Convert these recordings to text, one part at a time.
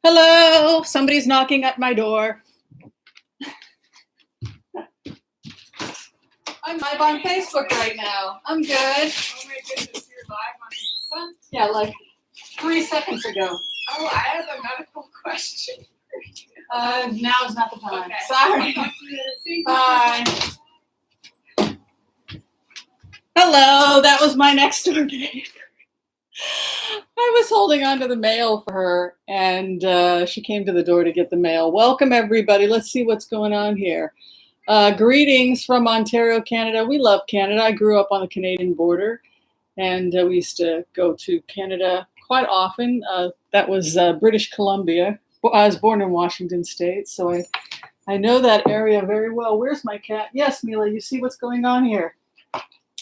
Hello, somebody's knocking at my door. I'm live on Facebook right now. I'm good. Oh my goodness, you're live on Facebook? Yeah, like 3 seconds ago. Oh, I have a medical question. Now is not the time. Okay. Sorry. I'll talk to you later. Bye. Hello, that was my next door neighbor. I was holding on to the mail for her, and she came to the door to get the mail. Welcome, everybody. Let's see what's going on here. Greetings from Ontario, Canada. We love Canada. I grew up on the Canadian border, and we used to go to Canada quite often. That was British Columbia. I was born in Washington State, so I know that area very well. Where's my cat? Yes, Mila, you see what's going on here?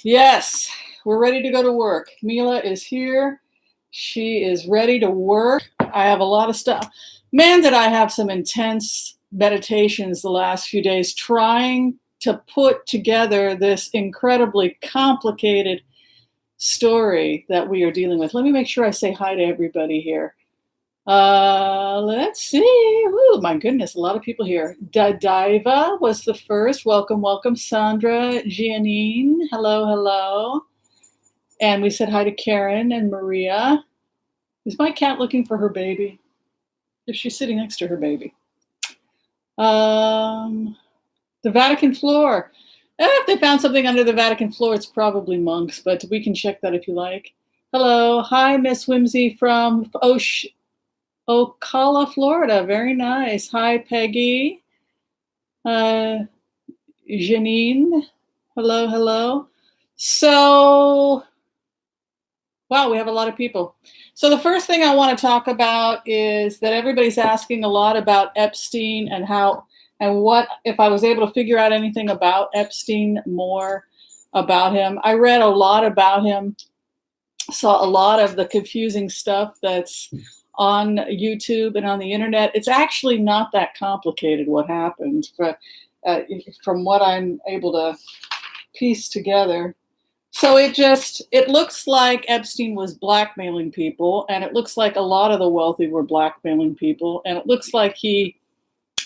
Yes, we're ready to go to work. Mila is here. She is ready to work. I have a lot of stuff. Man, did I have some intense meditations the last few days trying to put together this incredibly complicated story that we are dealing with. Let me make sure I say hi to everybody here. Let's see. Oh my goodness, a lot of people here. Daiva was the first. Welcome, welcome. Sandra, Giannine. Hello, hello. And we said hi to Karen and Maria. Is my cat looking for her baby? Is she sitting next to her baby? The Vatican floor. If they found something under the Vatican floor, it's probably monks, but we can check that if you like. Hello. Hi, Miss Whimsy from Ocala, Florida. Very nice. Hi, Peggy. Janine. Hello, hello. So, wow, we have a lot of people. So the first thing I want to talk about is that everybody's asking a lot about Epstein and what if I was able to figure out anything about Epstein, more about him. I read a lot about him, saw a lot of the confusing stuff that's on YouTube and on the internet. It's actually not that complicated what happened, but from what I'm able to piece together. So it looks like Epstein was blackmailing people, and it looks like a lot of the wealthy were blackmailing people, and it looks like he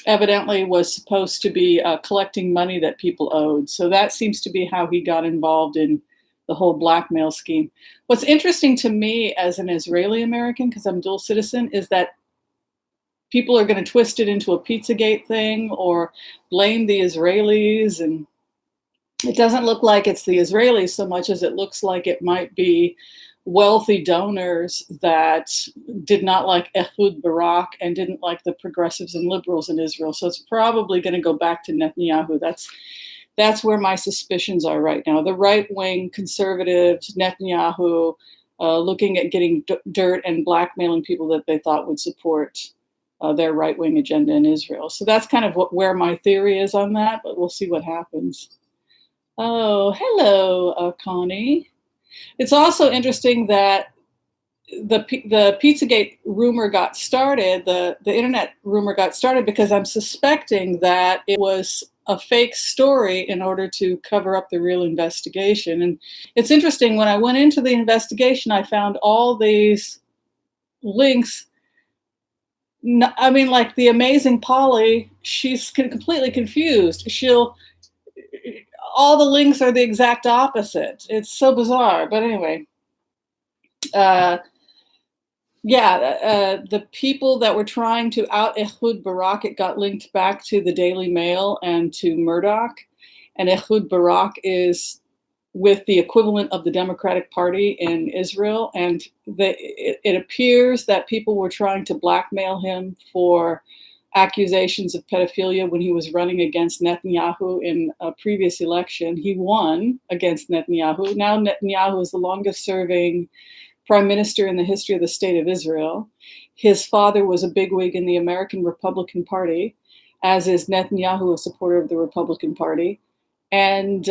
evidently was supposed to be collecting money that people owed. So that seems to be how he got involved in the whole blackmail scheme. What's interesting to me as an Israeli American, because I'm dual citizen, is that people are going to twist it into a Pizzagate thing or blame the Israelis, and it doesn't look like it's the Israelis so much as it looks like it might be wealthy donors that did not like Ehud Barak and didn't like the progressives and liberals in Israel. So it's probably going to go back to Netanyahu. That's where my suspicions are right now. The right-wing conservatives, Netanyahu, looking at getting dirt and blackmailing people that they thought would support their right-wing agenda in Israel. So that's kind of where my theory is on that, but we'll see what happens. Oh, hello, Connie. It's also interesting that the Pizzagate rumor got started, the internet rumor got started because I'm suspecting that it was a fake story in order to cover up the real investigation. And it's interesting, when I went into the investigation, I found all these links. I mean, like the amazing Polly, she's completely confused. All the links are the exact opposite. It's so bizarre. But anyway, the people that were trying to out Ehud Barak, it got linked back to the Daily Mail and to Murdoch. And Ehud Barak is with the equivalent of the Democratic Party in Israel. And it appears that people were trying to blackmail him for accusations of pedophilia when he was running against Netanyahu in a previous election. He won against Netanyahu. Now Netanyahu is the longest serving prime minister in the history of the state of Israel. His father was a bigwig in the American Republican Party, as is Netanyahu, a supporter of the Republican Party. And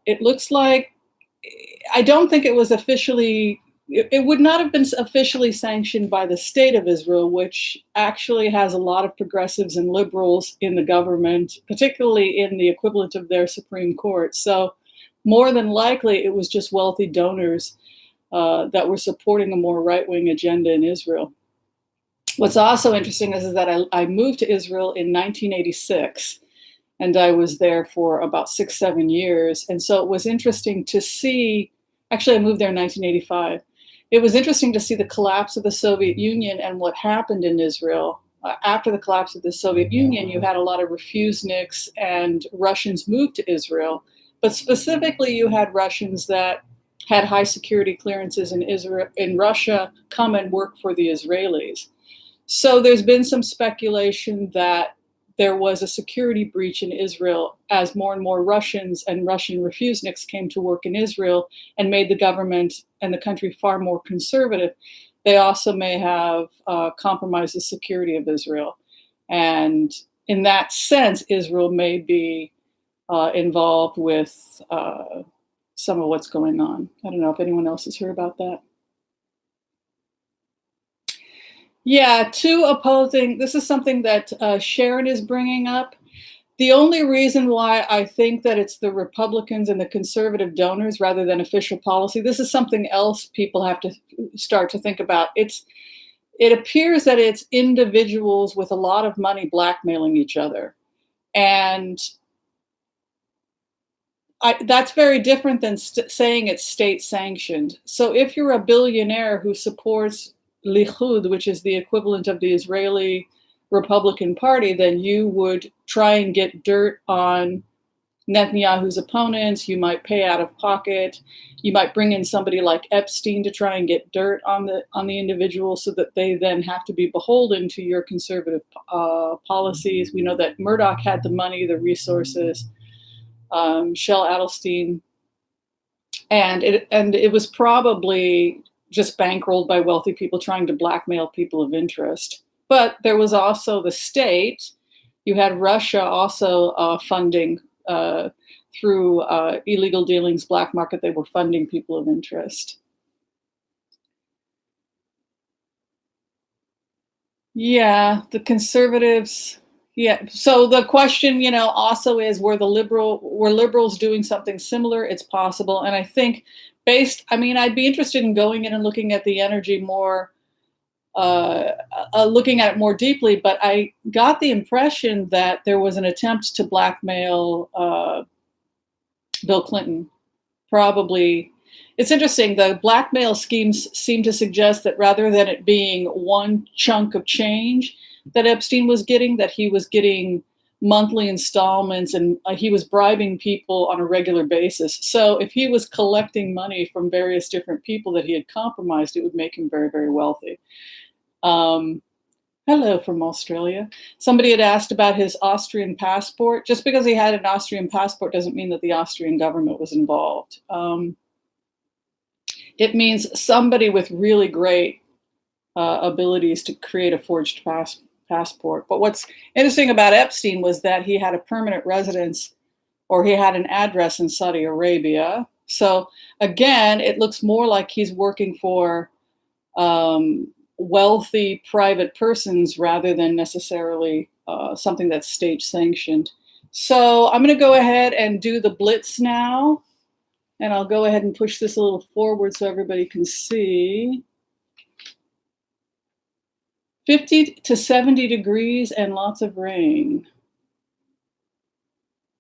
it looks like, I don't think it was officially, it would not have been officially sanctioned by the state of Israel, which actually has a lot of progressives and liberals in the government, particularly in the equivalent of their Supreme Court. So more than likely, it was just wealthy donors that were supporting a more right-wing agenda in Israel. What's also interesting is that I moved to Israel in 1986, and I was there for about 6-7 years. And so it was interesting to see, actually I moved there in 1985. It was interesting to see the collapse of the Soviet Union and what happened in Israel. After the collapse of the Soviet Union, you had a lot of refuseniks and Russians moved to Israel. But specifically, you had Russians that had high security clearances in Russia come and work for the Israelis. So there's been some speculation that there was a security breach in Israel as more and more Russians and Russian refuseniks came to work in Israel and made the government and the country far more conservative. They also may have compromised the security of Israel. And in that sense, Israel may be involved with some of what's going on. I don't know if anyone else has heard about that. Yeah, two opposing, this is something that Sharon is bringing up. The only reason why I think that it's the Republicans and the conservative donors rather than official policy, this is something else people have to start to think about. It appears that it's individuals with a lot of money blackmailing each other. And that's very different than saying it's state sanctioned. So if you're a billionaire who supports Likud, which is the equivalent of the Israeli Republican Party, then you would try and get dirt on Netanyahu's opponents. You might pay out of pocket. You might bring in somebody like Epstein to try and get dirt on the individual so that they then have to be beholden to your conservative policies. We know that Murdoch had the money, the resources, Shel Adelstein, and it was probably just bankrolled by wealthy people trying to blackmail people of interest. But there was also the state. You had Russia also funding through illegal dealings, black market. They were funding people of interest. Yeah, the conservatives. Yeah. So the question, also is, were liberals doing something similar? It's possible. And I think I'd be interested in going in and looking at the energy more, looking at it more deeply, but I got the impression that there was an attempt to blackmail Bill Clinton. Probably. It's interesting, the blackmail schemes seem to suggest that rather than it being one chunk of change that Epstein was getting, that he was getting monthly installments, and he was bribing people on a regular basis. So if he was collecting money from various different people that he had compromised, it would make him very, very wealthy. Hello from Australia. Somebody had asked about his Austrian passport. Just because he had an Austrian passport doesn't mean that the Austrian government was involved. It means somebody with really great abilities to create a forged passport. But what's interesting about Epstein was that he had a permanent residence, or he had an address in Saudi Arabia. So again, it looks more like he's working for wealthy private persons rather than necessarily something that's state sanctioned. So I'm going to go ahead and do the blitz now. And I'll go ahead and push this a little forward so everybody can see. 50 to 70 degrees and lots of rain.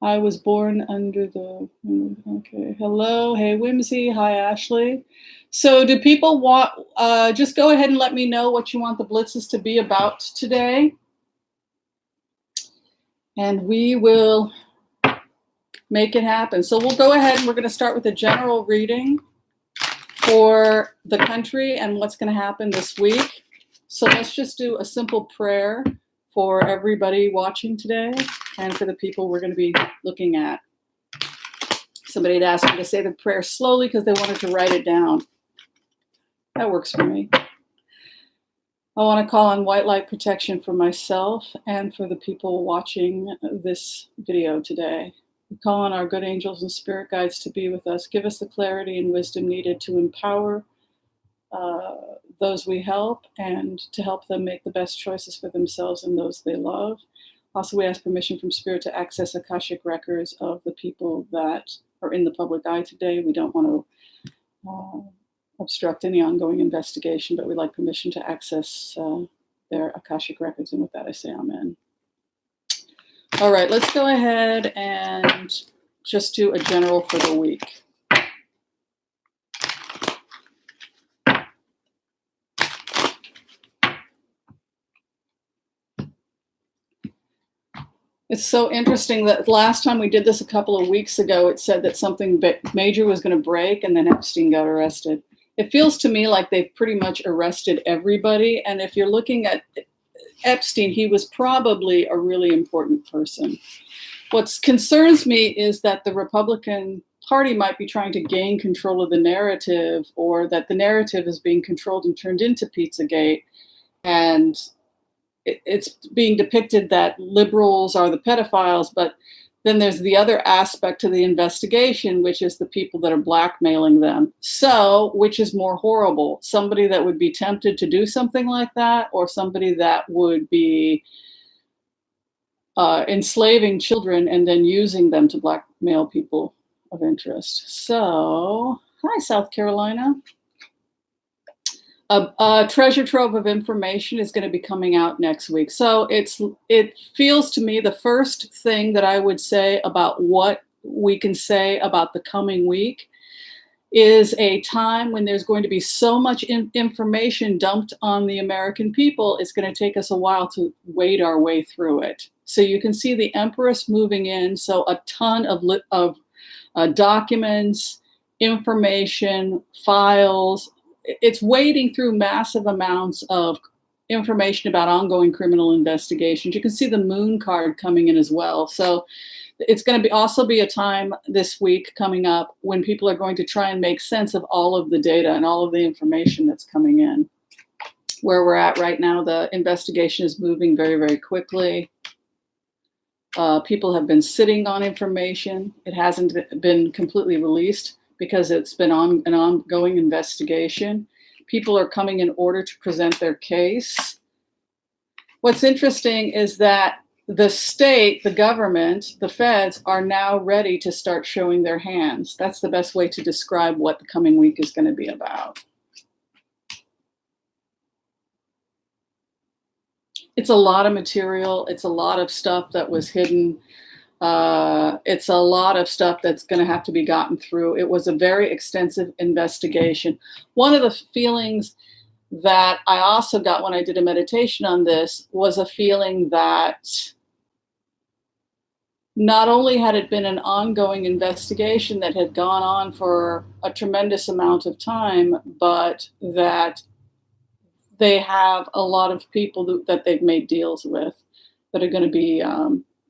I was born under the, okay, hello, hey Whimsy, hi Ashley. So do people want, just go ahead and let me know what you want the blitzes to be about today. And we will make it happen. So we'll go ahead and we're going to start with a general reading for the country and what's going to happen this week. So let's just do a simple prayer for everybody watching today and for the people we're going to be looking at. Somebody had asked me to say the prayer slowly because they wanted to write it down. That works for me. I want to call on white light protection for myself and for the people watching this video today. We call on our good angels and spirit guides to be with us. Give us the clarity and wisdom needed to empower those we help and to help them make the best choices for themselves and those they love. Also, we ask permission from Spirit to access Akashic records of the people that are in the public eye today. We don't want to obstruct any ongoing investigation, but we'd like permission to access their Akashic records. And with that, I say amen. All right, let's go ahead and just do a general for the week. It's so interesting that last time we did this a couple of weeks ago, it said that something major was going to break, and then Epstein got arrested. It feels to me like they've pretty much arrested everybody. And if you're looking at Epstein, he was probably a really important person. What concerns me is that the Republican Party might be trying to gain control of the narrative, or that the narrative is being controlled and turned into Pizzagate. And it's being depicted that liberals are the pedophiles, but then there's the other aspect to the investigation, which is the people that are blackmailing them. So, which is more horrible? Somebody that would be tempted to do something like that, or somebody that would be enslaving children and then using them to blackmail people of interest? So, hi, South Carolina. A treasure trove of information is going to be coming out next week. So it feels to me the first thing that I would say about what we can say about the coming week is a time when there's going to be so much information dumped on the American people. It's going to take us a while to wade our way through it. So you can see the Empress moving in. So a ton of documents, information, files. It's wading through massive amounts of information about ongoing criminal investigations. You can see the Moon card coming in as well. So it's going to also be a time this week coming up when people are going to try and make sense of all of the data and all of the information that's coming in. Where we're at right now, the investigation is moving very, very quickly. People have been sitting on information. It hasn't been completely released because it's been on an ongoing investigation. People are coming in order to present their case. What's interesting is that the state, the government, the feds are now ready to start showing their hands. That's the best way to describe what the coming week is going to be about. It's a lot of material. It's a lot of stuff that was hidden. It's a lot of stuff that's going to have to be gotten through. It was a very extensive investigation. One of the feelings that I also got when I did a meditation on this was a feeling that not only had it been an ongoing investigation that had gone on for a tremendous amount of time, but that they have a lot of people that they've made deals with that are going to be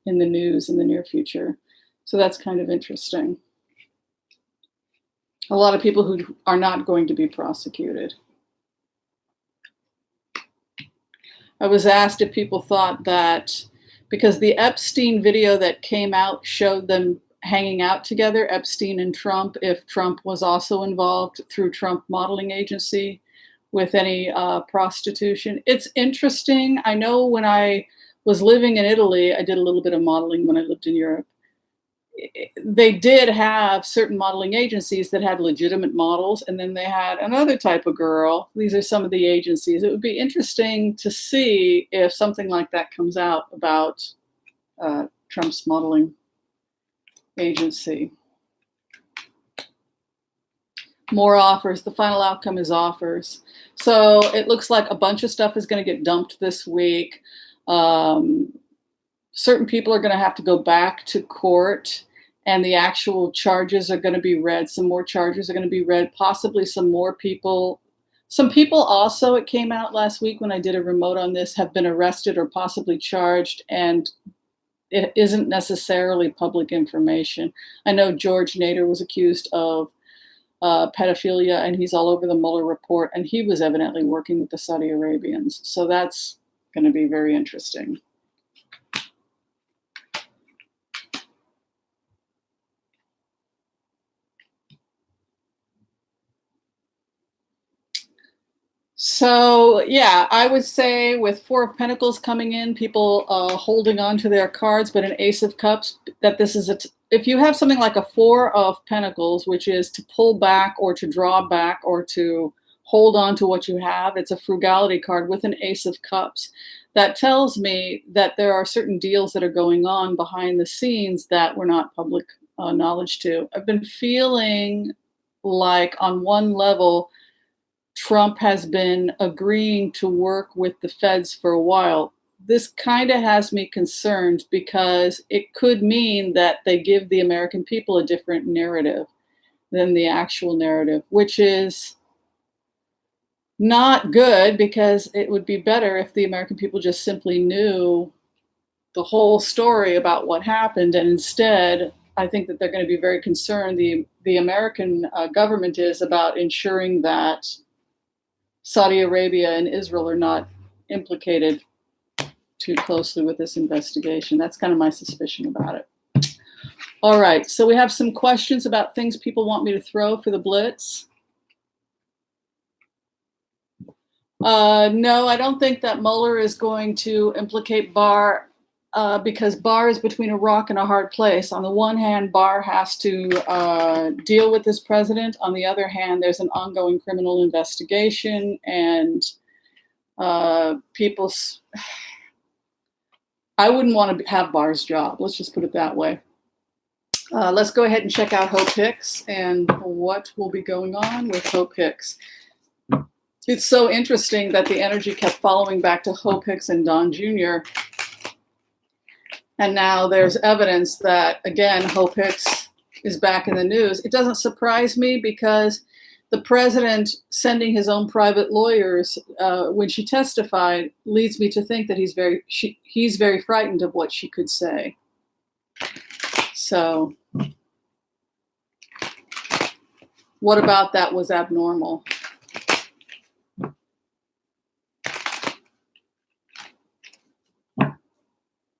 in the news in the near future. So that's kind of interesting. A lot of people who are not going to be prosecuted. I was asked if people thought that because the Epstein video that came out showed them hanging out together, Epstein and Trump, if Trump was also involved through Trump modeling agency with any prostitution. It's interesting. I know when I was living in Italy, I did a little bit of modeling when I lived in Europe. They did have certain modeling agencies that had legitimate models, and then they had another type of girl. These are some of the agencies. It would be interesting to see if something like that comes out about Trump's modeling agency. More offers. The final outcome is offers. So it looks like a bunch of stuff is going to get dumped this week. Certain people are going to have to go back to court, and the actual charges are going to be read. Some more charges are going to be read, possibly some more people. Some people also, it came out last week when I did a remote on this, have been arrested or possibly charged, and it isn't necessarily public information. I know George Nader was accused of pedophilia, and he's all over the Mueller report, and he was evidently working with the Saudi Arabians. So that's going to be very interesting. So yeah, I would say with Four of Pentacles coming in, people holding on to their cards, but an Ace of Cups, that this is if you have something like a Four of Pentacles, which is to pull back or to draw back or to hold on to what you have, it's a frugality card with an Ace of Cups. That tells me that there are certain deals that are going on behind the scenes that were not public knowledge to. I've been feeling like on one level, Trump has been agreeing to work with the feds for a while. This kind of has me concerned because it could mean that they give the American people a different narrative than the actual narrative, which is not good because it would be better if the American people just simply knew the whole story about what happened. And instead, I think that they're going to be very concerned, the American government is, about ensuring that Saudi Arabia and Israel are not implicated too closely with this investigation. That's kind of my suspicion about it. All right, so we have some questions about things people want me to throw for the Blitz. No, I don't think that Mueller is going to implicate Barr because Barr is between a rock and a hard place. On the one hand, Barr has to deal with this president. On the other hand, there's an ongoing criminal investigation, and I wouldn't want to have Barr's job. Let's just put it that way. Let's go ahead and check out Hope Hicks and what will be going on with Hope Hicks. It's so interesting that the energy kept following back to Hope Hicks and Don Jr. And now there's evidence that, again, Hope Hicks is back in the news. It doesn't surprise me because the president sending his own private lawyers when she testified leads me to think that he's very frightened of what she could say. So what about that was abnormal?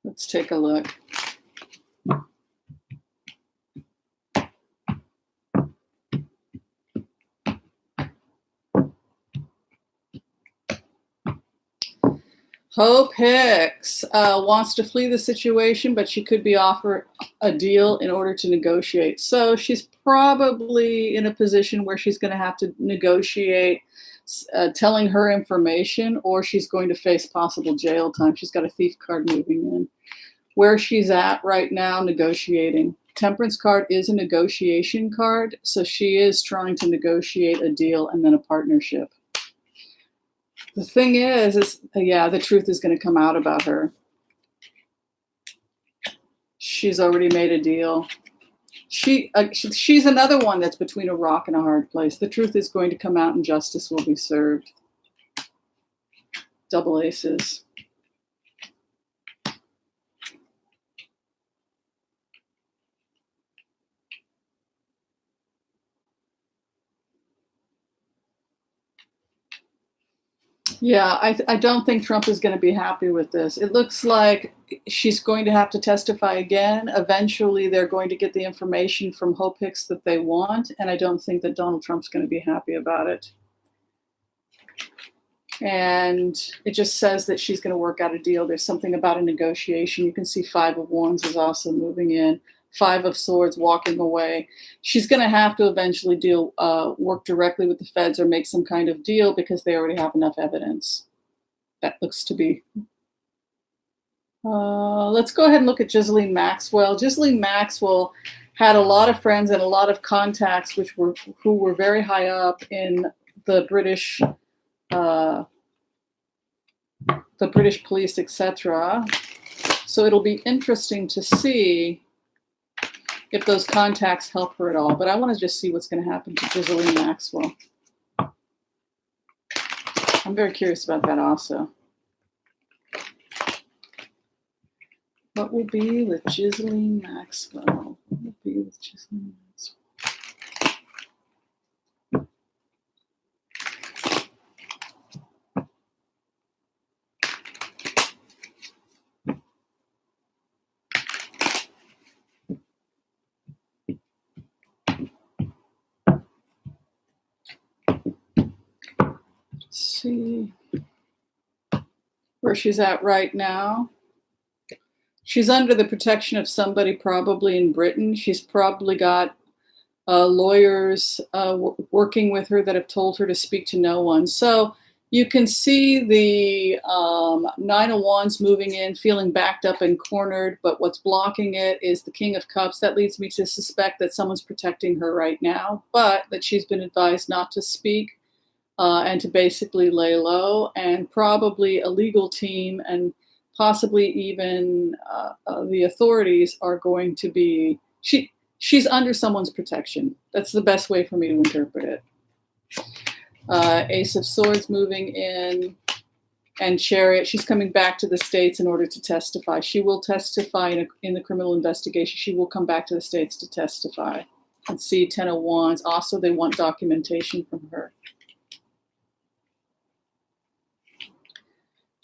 Let's take a look. Hope Hicks wants to flee the situation, but she could be offered a deal in order to negotiate. So she's probably in a position where she's going to have to negotiate telling her information, or she's going to face possible jail time. She's got a thief card moving in. Where she's at right now, negotiating. Temperance card is a negotiation card, so she is trying to negotiate a deal and then a partnership. The thing is yeah, the truth is going to come out about her. She's already made a deal. She's another one that's between a rock and a hard place. The truth is going to come out and justice will be served. Double aces. Yeah, I don't think Trump is going to be happy with this. It looks like she's going to have to testify again. Eventually, they're going to get the information from Hope Hicks that they want, and I don't think that Donald Trump's going to be happy about it. And it just says that she's going to work out a deal. There's something about a negotiation. You can see Five of Wands is also moving in. Five of Swords walking away. She's going to have to eventually work directly with the feds or make some kind of deal because they already have enough evidence. That looks to be. Let's go ahead and look at Ghislaine Maxwell. Ghislaine Maxwell had a lot of friends and a lot of contacts who were very high up in the British police, etc. So it'll be interesting to see if those contacts help her at all. But I want to just see what's going to happen to Ghislaine Maxwell. I'm very curious about that also. What will be with Ghislaine Maxwell? What will be with Ghislaine Maxwell? See where she's at right now. She's under the protection of somebody probably in Britain. She's probably got lawyers working with her that have told her to speak to no one. So you can see the Nine of Wands moving in, feeling backed up and cornered, but what's blocking it is the King of Cups. That leads me to suspect that someone's protecting her right now, but that she's been advised not to speak and to basically lay low, and probably a legal team and possibly even the authorities are going to be, she's under someone's protection. That's the best way for me to interpret it. Ace of Swords moving in, and Chariot. She's coming back to the States in order to testify. She will testify in the criminal investigation. She will come back to the States to testify. Let's see, 10 of Wands. Also, they want documentation from her.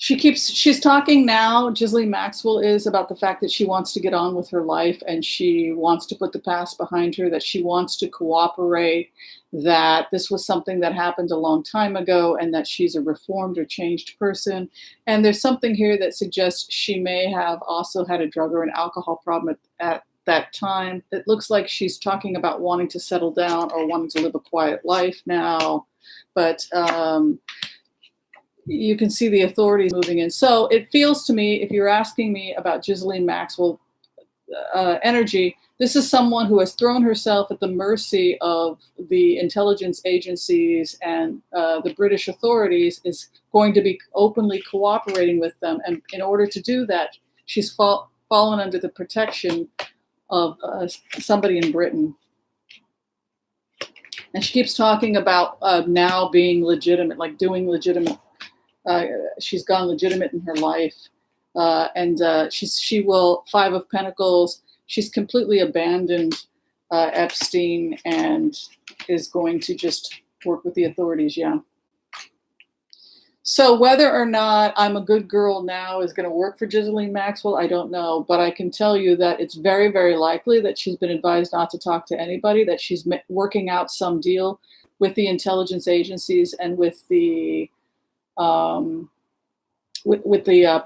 She's talking now, Ghislaine Maxwell is, about the fact that she wants to get on with her life and she wants to put the past behind her, that she wants to cooperate, that this was something that happened a long time ago and that she's a reformed or changed person. And there's something here that suggests she may have also had a drug or an alcohol problem at that time. It looks like she's talking about wanting to settle down or wanting to live a quiet life now. But you can see the authorities moving in. So it feels to me, if you're asking me about Ghislaine Maxwell energy, this is someone who has thrown herself at the mercy of the intelligence agencies and the British authorities, is going to be openly cooperating with them. And in order to do that, she's fallen under the protection of somebody in Britain. And she keeps talking about now being legitimate, like doing legitimate. She's gone legitimate in her life. She will, 5 of Pentacles, she's completely abandoned Epstein and is going to just work with the authorities, yeah. So whether or not I'm a good girl now is going to work for Ghislaine Maxwell, I don't know. But I can tell you that it's very, very likely that she's been advised not to talk to anybody, that she's working out some deal with the intelligence agencies and with the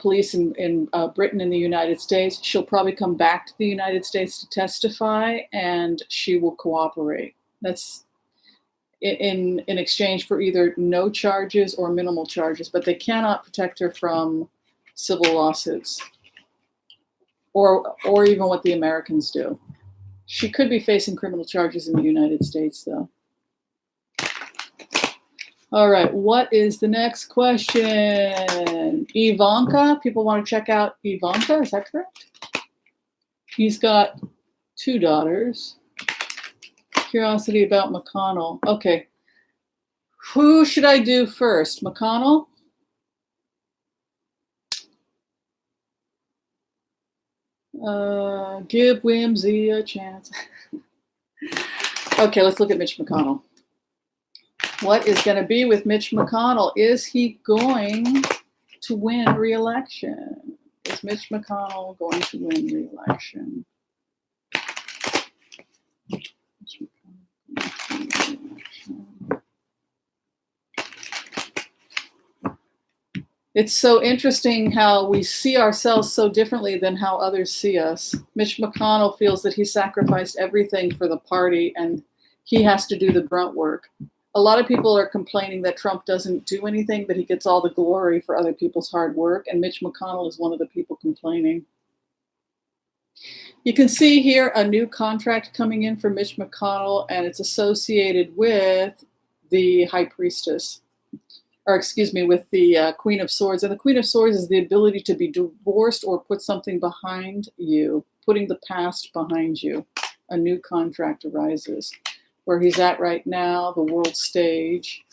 police in Britain and the United States. She'll probably come back to the United States to testify, and she will cooperate. That's in exchange for either no charges or minimal charges, but they cannot protect her from civil lawsuits or even what the Americans do. She could be facing criminal charges in the United States, though. All right, what is the next question? Ivanka, people want to check out Ivanka, is that correct? He's got 2 daughters. Curiosity about McConnell. Okay, who should I do first? McConnell? Give Whimsy a chance. Okay, let's look at Mitch McConnell. What is going to be with Mitch McConnell? Is he going to win re-election? Is Mitch McConnell going to win re-election? It's so interesting how we see ourselves so differently than how others see us. Mitch McConnell feels that he sacrificed everything for the party and he has to do the grunt work. A lot of people are complaining that Trump doesn't do anything, but he gets all the glory for other people's hard work. And Mitch McConnell is one of the people complaining. You can see here a new contract coming in for Mitch McConnell, and it's associated with the High Priestess, or excuse me, with the Queen of Swords. And the Queen of Swords is the ability to be divorced or put something behind you, putting the past behind you. A new contract arises. Where he's at right now, the world stage.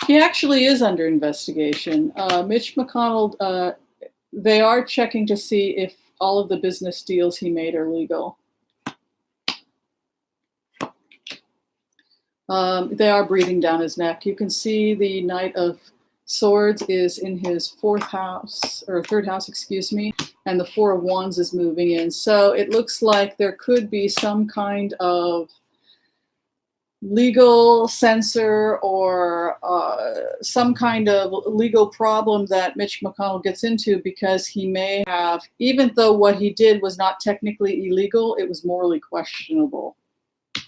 He actually is under investigation. Mitch McConnell, they are checking to see if all of the business deals he made are legal. They are breathing down his neck. You can see the Knight of Swords is in his 4th house, or 3rd house, excuse me, and the 4 of Wands is moving in. So it looks like there could be some kind of legal censor or some kind of legal problem that Mitch McConnell gets into, because he may have, even though what he did was not technically illegal, it was morally questionable.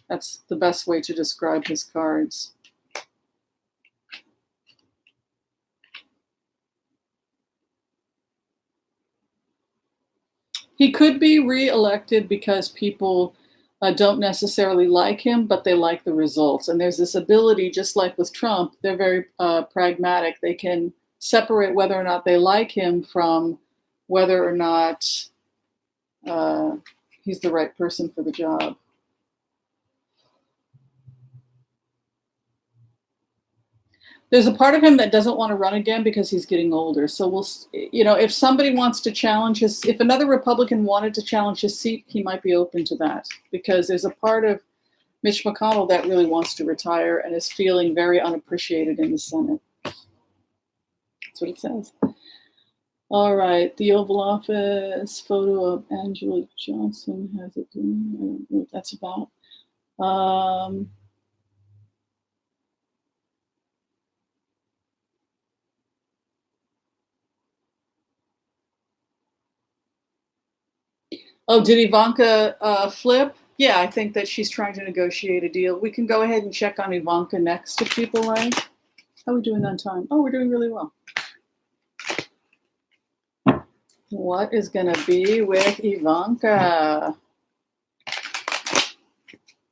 That's the best way to describe his cards. He could be re-elected because people don't necessarily like him, but they like the results. And there's this ability, just like with Trump, they're very pragmatic. They can separate whether or not they like him from whether or not he's the right person for the job. There's a part of him that doesn't want to run again because he's getting older. So we'll, if somebody wants to challenge if another Republican wanted to challenge his seat, he might be open to that, because there's a part of Mitch McConnell that really wants to retire and is feeling very unappreciated in the Senate. That's what it says. All right, the Oval Office photo of Angela Johnson has it doing. I don't know what that's about. Oh, did Ivanka flip? Yeah, I think that she's trying to negotiate a deal. We can go ahead and check on Ivanka next if people like. How are we doing on time? Oh, we're doing really well. What is going to be with Ivanka?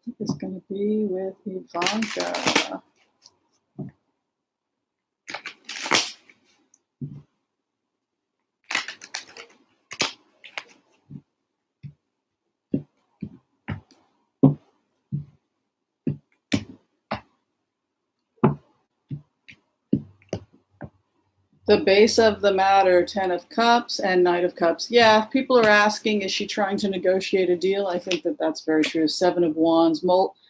What is going to be with Ivanka? The base of the matter, 10 of Cups and Knight of Cups. Yeah, if people are asking, is she trying to negotiate a deal? I think that that's very true. 7 of Wands.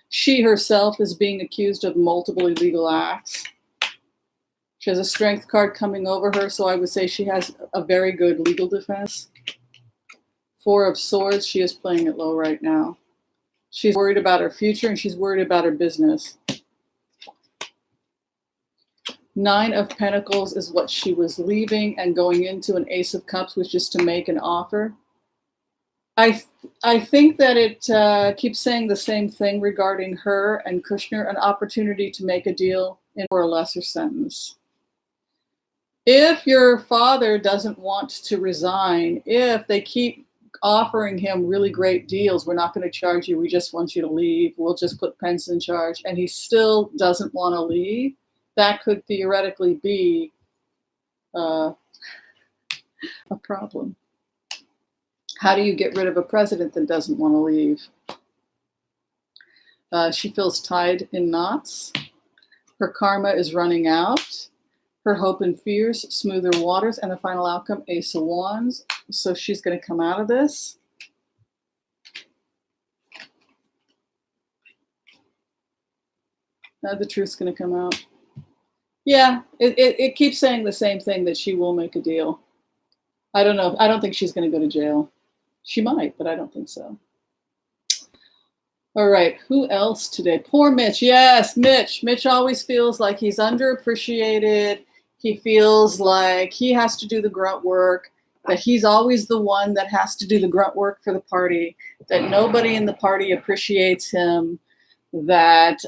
She herself is being accused of multiple illegal acts. She has a Strength card coming over her, so I would say she has a very good legal defense. 4 of Swords. She is playing it low right now. She's worried about her future, and she's worried about her business. 9 of Pentacles is what she was leaving and going into. An Ace of Cups was just to make an offer. I think that it keeps saying the same thing regarding her and Kushner, an opportunity to make a deal for a lesser sentence. If your father doesn't want to resign, if they keep offering him really great deals, we're not going to charge you, we just want you to leave, we'll just put Pence in charge, and he still doesn't want to leave, that could theoretically be a problem. How do you get rid of a president that doesn't want to leave? She feels tied in knots. Her karma is running out. Her hope and fears, smoother waters, and the final outcome, Ace of Wands. So she's going to come out of this. The truth's going to come out. Yeah, it keeps saying the same thing, that she will make a deal. I don't know. I don't think she's going to go to jail. She might, but I don't think so. All right, who else today? Poor Mitch. Yes, Mitch. Mitch always feels like he's underappreciated. He feels like he has to do the grunt work, that he's always the one that has to do the grunt work for the party, that nobody in the party appreciates him, that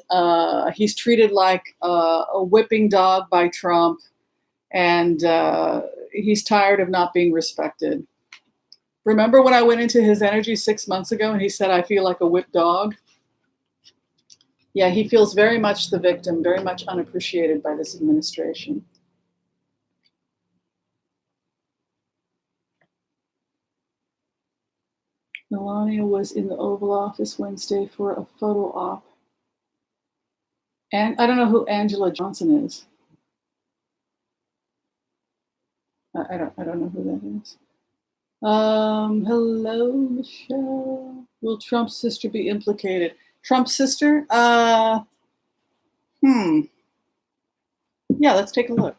he's treated like a whipping dog by Trump, and he's tired of not being respected. Remember when I went into his energy 6 months ago and he said, I feel like a whipped dog? Yeah, he feels very much the victim, very much unappreciated by this administration. Melania was in the Oval Office Wednesday for a photo op. And I don't know who Angela Johnson is. I don't know who that is. Hello, Michelle. Will Trump's sister be implicated? Trump's sister? Yeah, let's take a look.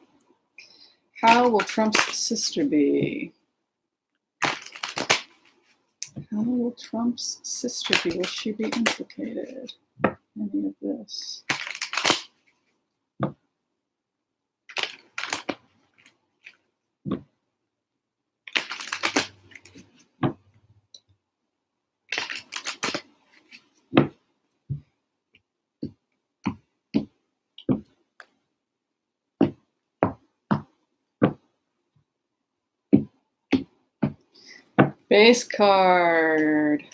How will Trump's sister be? How will Trump's sister be? Will she be implicated? any of this. Base card.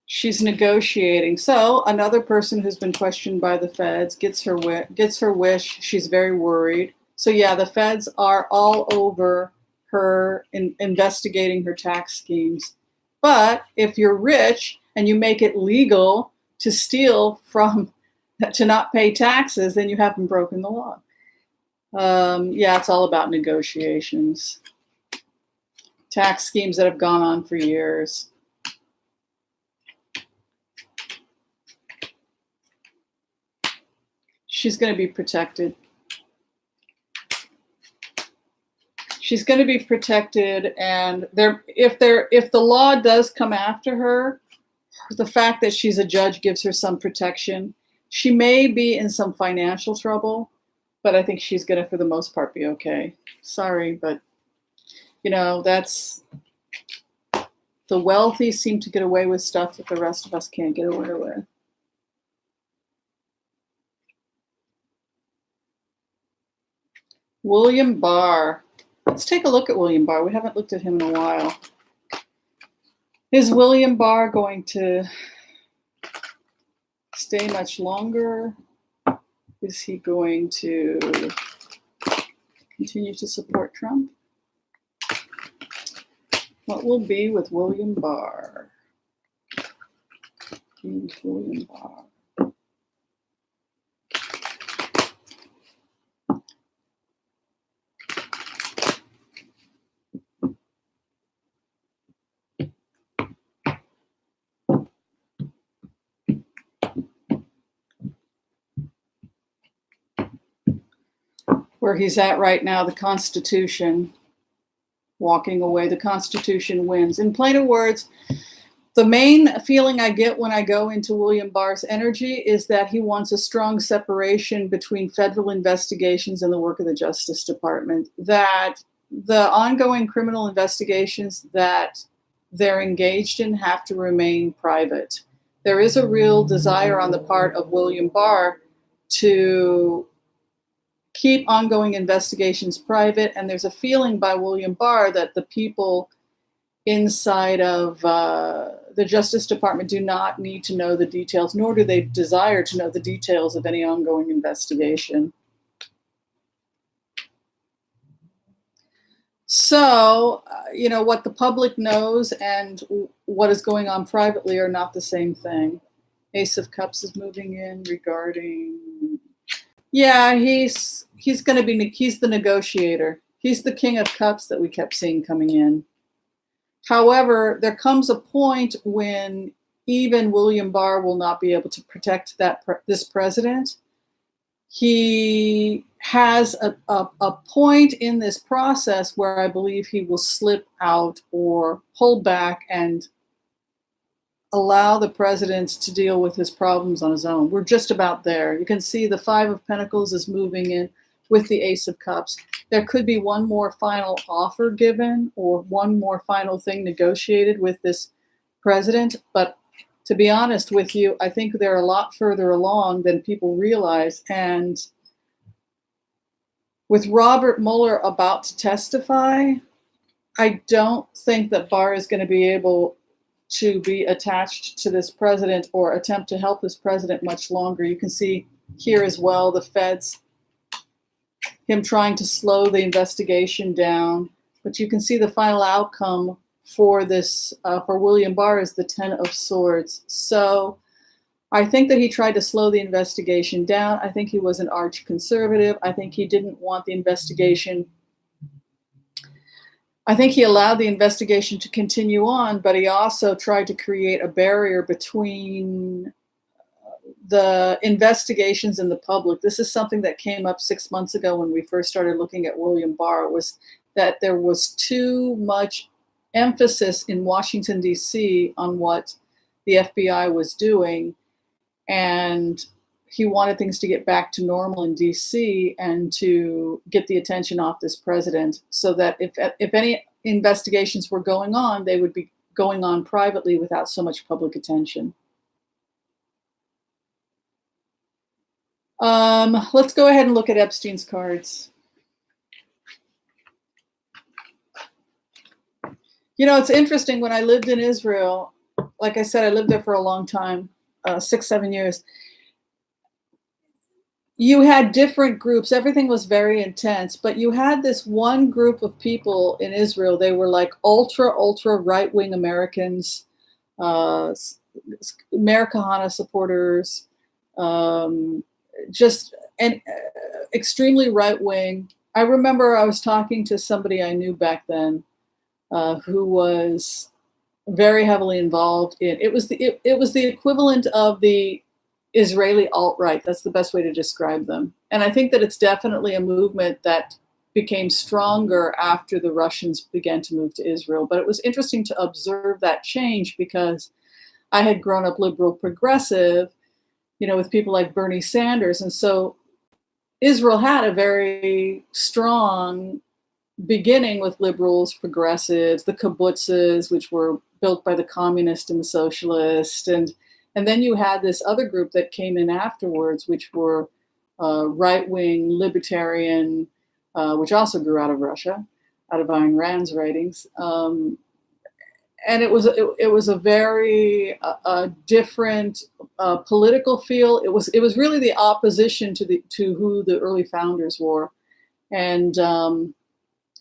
She's negotiating. So another person who's been questioned by the feds gets her wish. She's very worried. So yeah, the feds are all over her investigating her tax schemes. But if you're rich and you make it legal to steal to not pay taxes, then you haven't broken the law. Yeah, it's all about negotiations. Tax schemes that have gone on for years. She's going to be protected. She's going to be protected, and if the law does come after her, the fact that she's a judge gives her some protection. She may be in some financial trouble, but I think she's going to, for the most part, be okay. Sorry, but that's the wealthy seem to get away with stuff that the rest of us can't get away with. William Barr. Let's take a look at William Barr. We haven't looked at him in a while. Is William Barr going to stay much longer? Is he going to continue to support Trump? What will be with William Barr? William Barr. Where he's at right now, the Constitution, walking away, the Constitution wins. In plainer words, the main feeling I get when I go into William Barr's energy is that he wants a strong separation between federal investigations and the work of the Justice Department, that the ongoing criminal investigations that they're engaged in have to remain private. There is a real desire on the part of William Barr to keep ongoing investigations private, and there's a feeling by William Barr that the people inside of the Justice Department do not need to know the details, nor do they desire to know the details of any ongoing investigation. So, what the public knows and what is going on privately are not the same thing. Ace of Cups is moving in regarding... Yeah, he's the negotiator. He's the King of Cups that we kept seeing coming in. However, there comes a point when even William Barr will not be able to protect this president. He has a point in this process where I believe he will slip out or pull back and allow the president to deal with his problems on his own. We're just about there. You can see the Five of Pentacles is moving in with the Ace of Cups. There could be one more final offer given or one more final thing negotiated with this president. But to be honest with you, I think they're a lot further along than people realize. And with Robert Mueller about to testify, I don't think that Barr is going to be able to be attached to this president or attempt to help this president much longer. You can see here as well the feds, him trying to slow the investigation down. But you can see the final outcome for this, for William Barr, is the Ten of Swords. So I think that he tried to slow the investigation down. I think he was an arch conservative. I think he didn't want the investigation. I think he allowed the investigation to continue on, but he also tried to create a barrier between the investigations and the public. This is something that came up 6 months ago when we first started looking at William Barr, was that there was too much emphasis in Washington, D.C. on what the FBI was doing. And he wanted things to get back to normal in DC and to get the attention off this president so that if any investigations were going on, they would be going on privately without so much public attention. Let's go ahead and look at Epstein's cards. You know, it's interesting. When I lived in Israel, like I said, I lived there for a long time, 6-7 years. You had different groups. Everything was very intense, but you had this one group of people in Israel. They were like ultra right-wing Americans, Meir Kahane supporters, extremely right-wing. I remember I was talking to somebody I knew back then who was very heavily involved in it. Was the equivalent of the Israeli alt-right. That's the best way to describe them. And I think that it's definitely a movement that became stronger after the Russians began to move to Israel. But it was interesting to observe that change because I had grown up liberal progressive, you know, with people like Bernie Sanders. And so Israel had a very strong beginning with liberals, progressives, the kibbutzes, which were built by the communists and the socialists. And then you had this other group that came in afterwards, which were right-wing, libertarian, which also grew out of Russia, out of Ayn Rand's writings. And it was a very different political feel. It was really the opposition to who the early founders were. And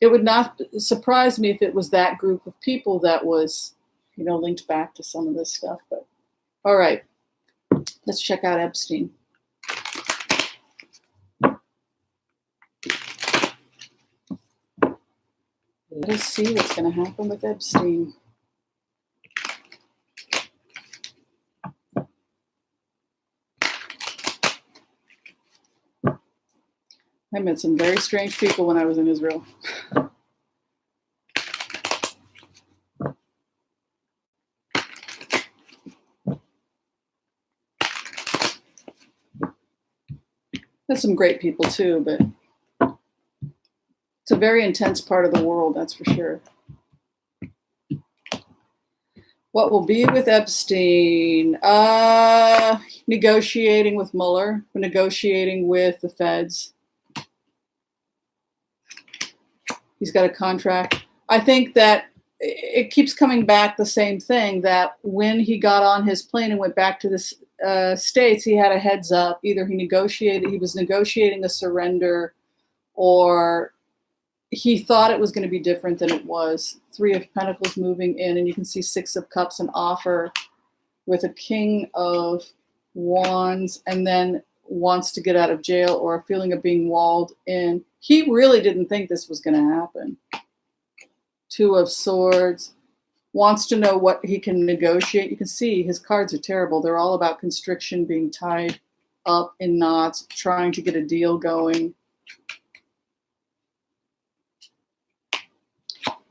it would not surprise me if it was that group of people that was, you know, linked back to some of this stuff. But all right, let's check out Epstein. Let us see what's going to happen with Epstein. I met some very strange people when I was in Israel. There's some great people too, but it's a very intense part of the world, that's for sure. What will be with Epstein? Negotiating with Mueller, negotiating with the feds. He's got a contract. I think that it keeps coming back the same thing, that when he got on his plane and went back to the States, he had a heads up. Either he was negotiating a surrender, or he thought it was going to be different than it was. 3 of Pentacles moving in, and you can see 6 of Cups, an offer with a King of Wands, and then wants to get out of jail or a feeling of being walled in. He really didn't think this was going to happen. 2 of Swords, wants to know what he can negotiate. You can see his cards are terrible. They're all about constriction, being tied up in knots, trying to get a deal going.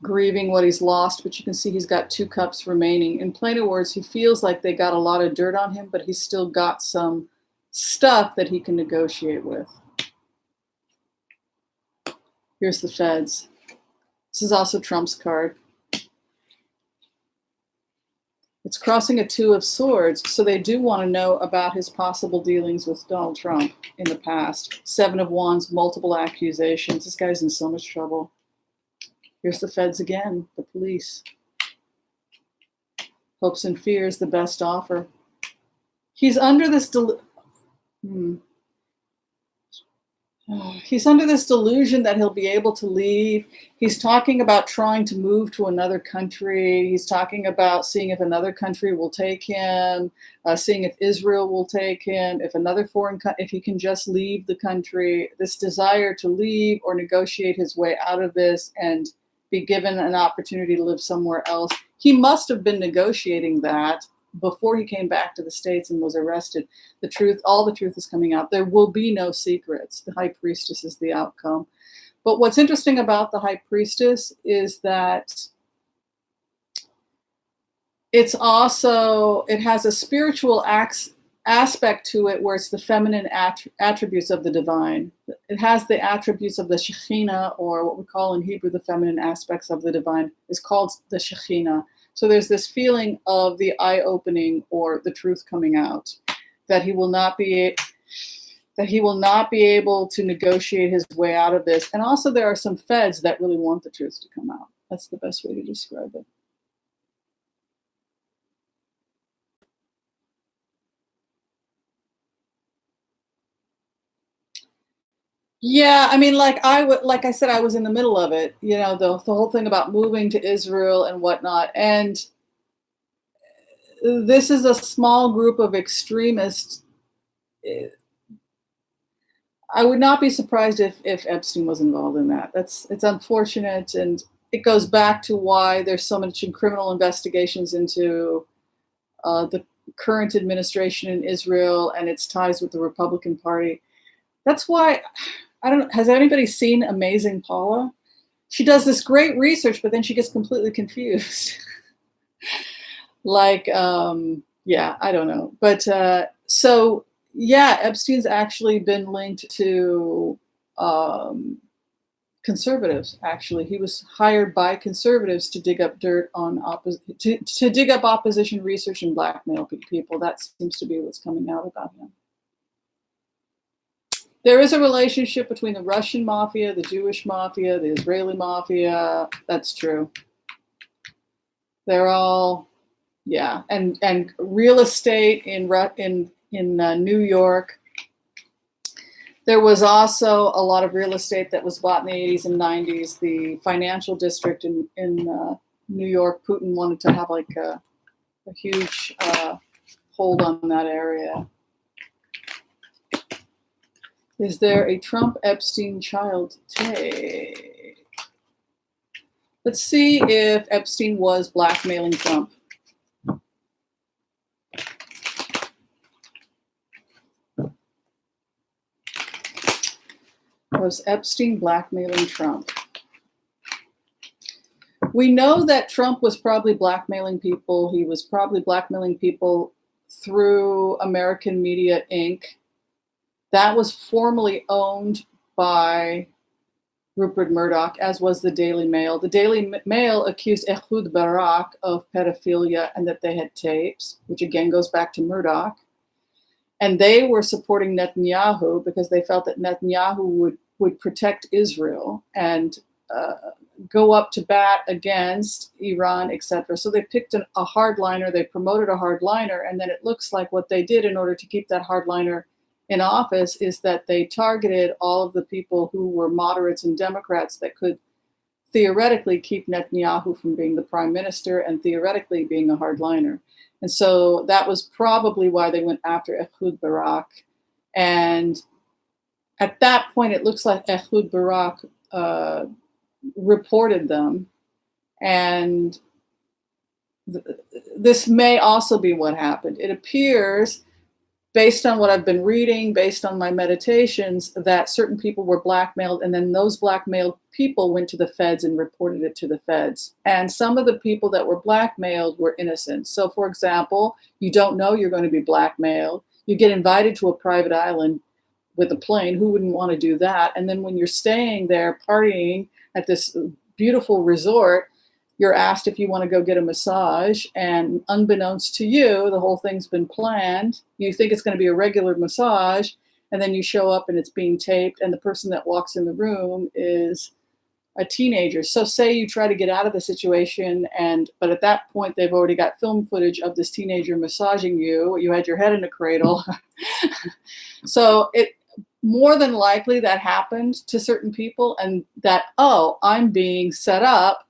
Grieving what he's lost, but you can see he's got 2 cups remaining. In plainer words, he feels like they got a lot of dirt on him, but he's still got some stuff that he can negotiate with. Here's the feds. This is also Trump's card. It's crossing a 2 of Swords, so they do want to know about his possible dealings with Donald Trump in the past. 7 of Wands, multiple accusations. This guy's in so much trouble. Here's the feds again, the police. Hopes and fears, the best offer. He's under this He's under this delusion that he'll be able to leave. He's talking about trying to move to another country. He's talking about seeing if another country will take him, seeing if Israel will take him, if another if he can just leave the country. This desire to leave or negotiate his way out of this and be given an opportunity to live somewhere else. He must have been negotiating that before he came back to the States and was arrested. The truth, all the truth is coming out. There will be no secrets. The High Priestess is the outcome. But what's interesting about the High Priestess is that it has a spiritual aspect to it where it's the feminine attributes of the divine. It has the attributes of the Shekhinah, or what we call in Hebrew the feminine aspects of the divine, is called the Shekhinah. So there's this feeling of the eye opening or the truth coming out, that he will not be able to negotiate his way out of this. And also there are some feds that really want the truth to come out. That's the best way to describe it. Yeah, I mean, like I said, I was in the middle of it, the whole thing about moving to Israel and whatnot. And this is a small group of extremists. I would not be surprised if Epstein was involved in that. It's unfortunate, and it goes back to why there's so much in criminal investigations into the current administration in Israel and its ties with the Republican Party. That's why, has anybody seen Amazing Paula? She does this great research, but then she gets completely confused. I don't know. But Epstein's actually been linked to conservatives. Actually, he was hired by conservatives to dig up dirt on to dig up opposition research and blackmail people. That seems to be what's coming out about him. There is a relationship between the Russian mafia, the Jewish mafia, the Israeli mafia. That's true. They're all, and real estate in New York. There was also a lot of real estate that was bought in the 80s and 90s. The financial district in New York, Putin wanted to have like a huge hold on that area. Is there a Trump-Epstein child tape? Let's see if Epstein was blackmailing Trump. Was Epstein blackmailing Trump? We know that Trump was probably blackmailing people. He was probably blackmailing people through American Media Inc. That was formerly owned by Rupert Murdoch, as was the Daily Mail. The Daily Mail accused Ehud Barak of pedophilia and that they had tapes, which again goes back to Murdoch. And they were supporting Netanyahu because they felt that Netanyahu would protect Israel and go up to bat against Iran, etc. So they picked a hardliner, they promoted a hardliner, and then it looks like what they did in order to keep that hardliner in office is that they targeted all of the people who were moderates and Democrats that could theoretically keep Netanyahu from being the prime minister and theoretically being a hardliner. And so that was probably why they went after Ehud Barak. And at that point, it looks like Ehud Barak reported them. And this may also be what happened. It appears, based on what I've been reading, based on my meditations, that certain people were blackmailed, and then those blackmailed people went to the feds and reported it to the feds. And some of the people that were blackmailed were innocent. So, for example, you don't know you're going to be blackmailed. You get invited to a private island with a plane. Who wouldn't want to do that? And then when you're staying there partying at this beautiful resort, you're asked if you want to go get a massage, and unbeknownst to you, the whole thing's been planned. You think it's going to be a regular massage, and then you show up and it's being taped, and the person that walks in the room is a teenager. So say you try to get out of the situation, but at that point they've already got film footage of this teenager massaging you. You had your head in a cradle. So it more than likely that happened to certain people, and that, oh, I'm being set up.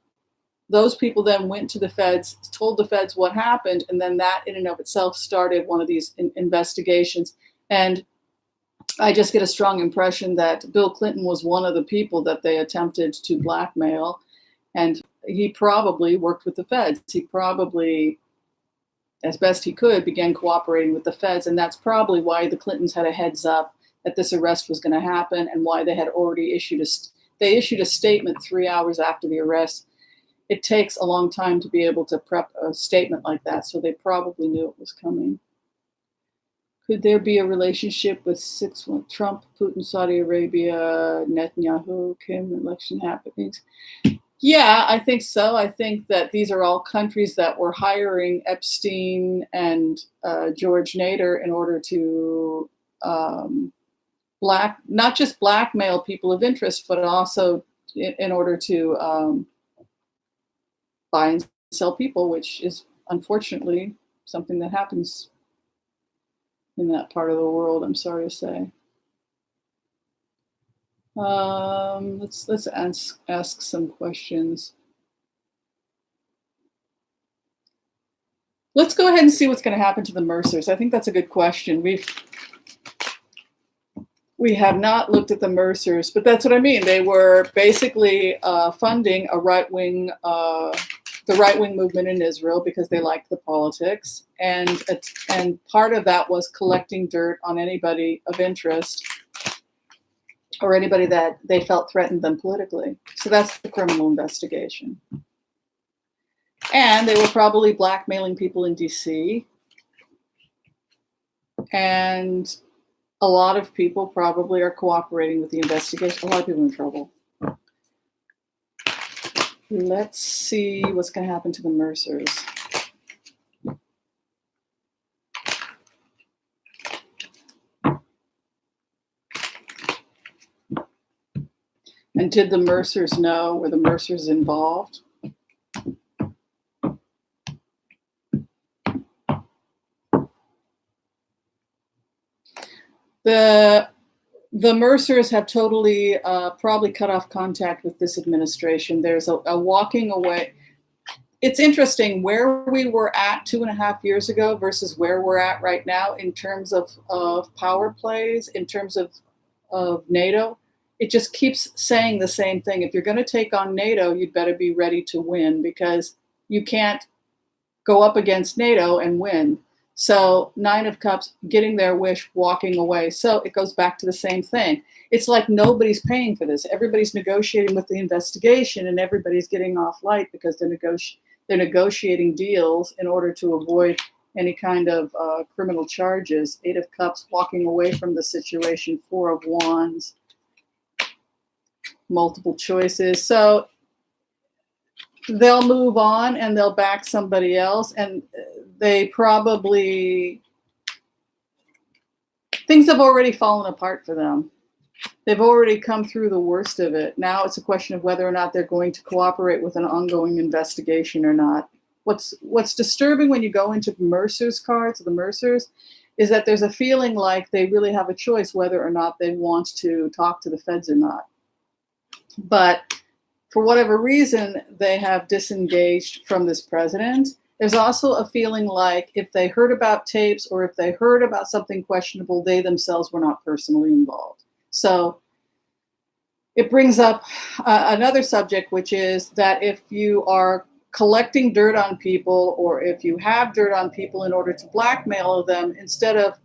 Those people then went to the feds, told the feds what happened, and then that in and of itself started one of these investigations. And I just get a strong impression that Bill Clinton was one of the people that they attempted to blackmail, and he probably worked with the feds. He probably, as best he could, began cooperating with the feds, and that's probably why the Clintons had a heads up that this arrest was going to happen, and why they had already issued a statement 3 hours after the arrest. It takes a long time to be able to prep a statement like that, so they probably knew it was coming. Could there be a relationship with Trump, Putin, Saudi Arabia, Netanyahu, Kim, election happenings? Yeah, I think so. I think that these are all countries that were hiring Epstein and George Nader in order to not just blackmail people of interest, but also in order to buy and sell people, which is unfortunately something that happens in that part of the world, I'm sorry to say. Let's ask some questions. Let's go ahead and see what's going to happen to the Mercers. I think that's a good question. We have not looked at the Mercers, but that's what I mean. They were basically funding a right-wing, the right-wing movement in Israel because they liked the politics, and part of that was collecting dirt on anybody of interest or anybody that they felt threatened them politically. So that's the criminal investigation. And they were probably blackmailing people in DC. And a lot of people probably are cooperating with the investigation. A lot of people in trouble. Let's see what's going to happen to the Mercers. And did the Mercers know? Were the Mercers involved? The Mercers have totally probably cut off contact with this administration. There's a walking away. It's interesting where we were at 2.5 years ago versus where we're at right now in terms of power plays, in terms of NATO. It just keeps saying the same thing. If you're going to take on NATO, you'd better be ready to win, because you can't go up against NATO and win. So 9 of Cups, getting their wish, walking away. So it goes back to the same thing. It's like nobody's paying for this. Everybody's negotiating with the investigation, and everybody's getting off light because they're negotiating deals in order to avoid any kind of criminal charges. 8 of Cups, walking away from the situation. 4 of Wands, multiple choices. So they'll move on and they'll back somebody else, and they probably, things have already fallen apart for them. They've already come through the worst of it. Now it's a question of whether or not they're going to cooperate with an ongoing investigation or not. What's disturbing when you go into Mercer's cards, the Mercers, is that there's a feeling like they really have a choice whether or not they want to talk to the feds or not. But for whatever reason, they have disengaged from this president. There's also a feeling like if they heard about tapes or if they heard about something questionable, they themselves were not personally involved. So it brings up another subject, which is that if you are collecting dirt on people, or if you have dirt on people in order to blackmail them, instead of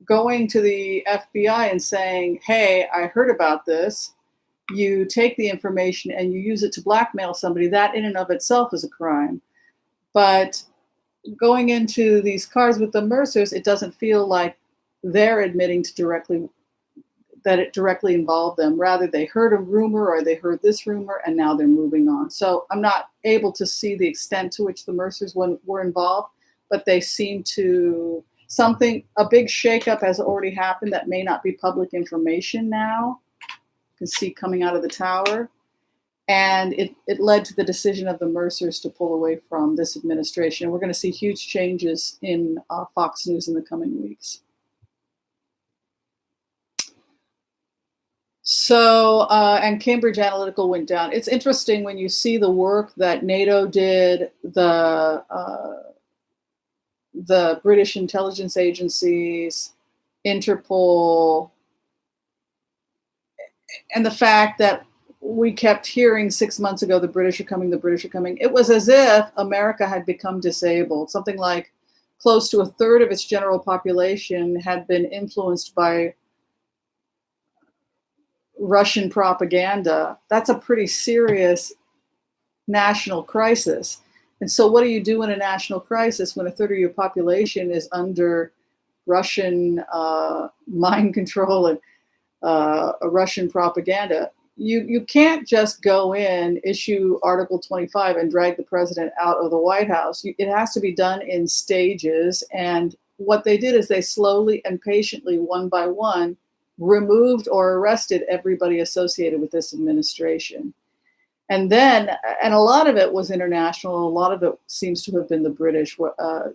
going to the FBI and saying, hey, I heard about this, you take the information and you use it to blackmail somebody. That in and of itself is a crime. But going into these cards with the Mercers, it doesn't feel like they're admitting to that it directly involved them. Rather, they heard a rumor or they heard this rumor and now they're moving on. So I'm not able to see the extent to which the Mercers were involved, but they seem to, a big shakeup has already happened that may not be public information now. You can see coming out of the tower. And it led to the decision of the Mercers to pull away from this administration. We're going to see huge changes in Fox News in the coming weeks. So, and Cambridge Analytica went down. It's interesting when you see the work that NATO did, the British intelligence agencies, Interpol, and the fact that we kept hearing 6 months ago, the British are coming, the British are coming. It was as if America had become disabled. Something like close to 1/3 of its general population had been influenced by Russian propaganda. That's a pretty serious national crisis. And so what do you do in a national crisis when 1/3 of your population is under Russian mind control and Russian propaganda. You can't just go in, issue Article 25, and drag the president out of the White House. It has to be done in stages. And what they did is they slowly and patiently, one by one, removed or arrested everybody associated with this administration. And then, and a lot of it was international. A lot of it seems to have been the British. The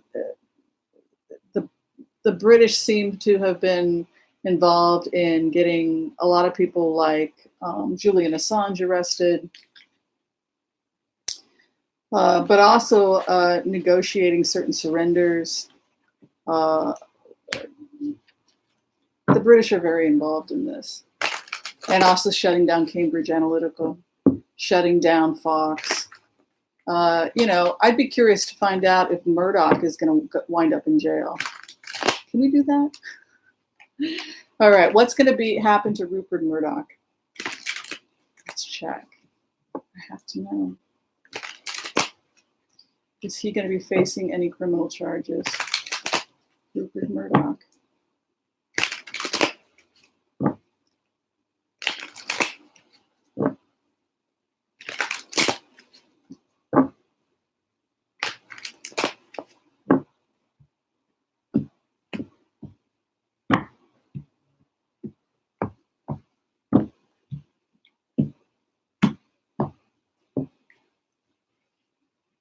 British seem to have been involved in getting a lot of people like Julian Assange arrested, but also negotiating certain surrenders. The British are very involved in this, and also shutting down Cambridge Analytica, shutting down Fox. I'd be curious to find out if Murdoch is going to wind up in jail. Can we do that? All right, what's going to happen to Rupert Murdoch? Let's check. I have to know. Is he going to be facing any criminal charges? Rupert Murdoch.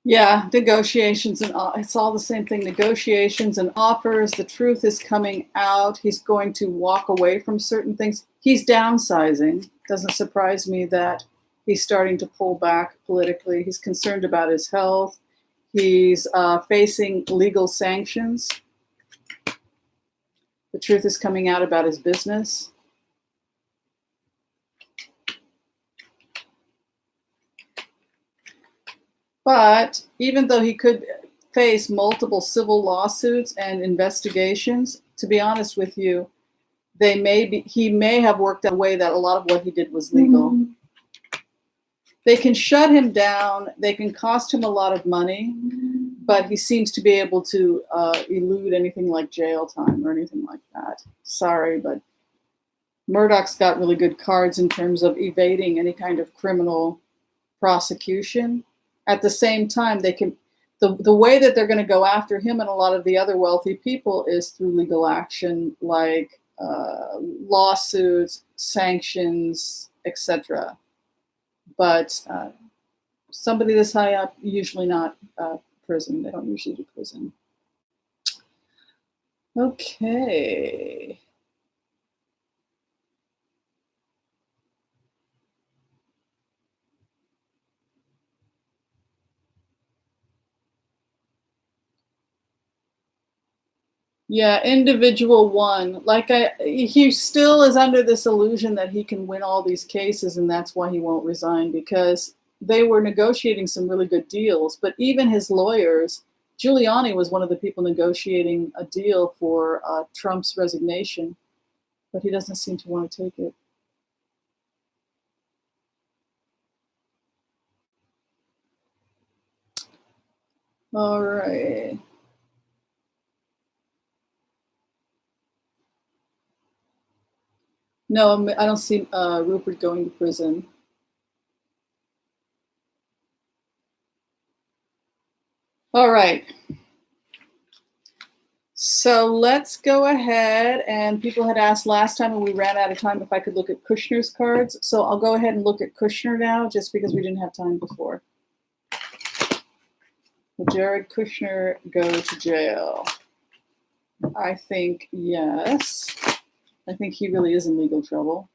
Yeah, negotiations and it's all the same thing. Negotiations and offers. The truth is coming out. He's going to walk away from certain things. He's downsizing. Doesn't surprise me that he's starting to pull back politically. He's concerned about his health. He's facing legal sanctions. The truth is coming out about his business. But even though he could face multiple civil lawsuits and investigations, to be honest with you, he may have worked out a way that a lot of what he did was legal. Mm-hmm. They can shut him down. They can cost him a lot of money, but he seems to be able to elude anything like jail time or anything like that. Sorry, but Murdoch's got really good cards in terms of evading any kind of criminal prosecution. At the same time, they can the way that they're going to go after him and a lot of the other wealthy people is through legal action, like lawsuits, sanctions, etc. But somebody this high up, usually not prison. They don't usually do prison. Okay. Yeah, individual one. He still is under this illusion that he can win all these cases, and that's why he won't resign, because they were negotiating some really good deals. But even his lawyers, Giuliani was one of the people negotiating a deal for Trump's resignation, but he doesn't seem to want to take it. All right. No, I don't see Rupert going to prison. All right. So let's go ahead, and people had asked last time when we ran out of time if I could look at Kushner's cards. So I'll go ahead and look at Kushner now, just because we didn't have time before. Will Jared Kushner go to jail? I think yes. I think he really is in legal trouble.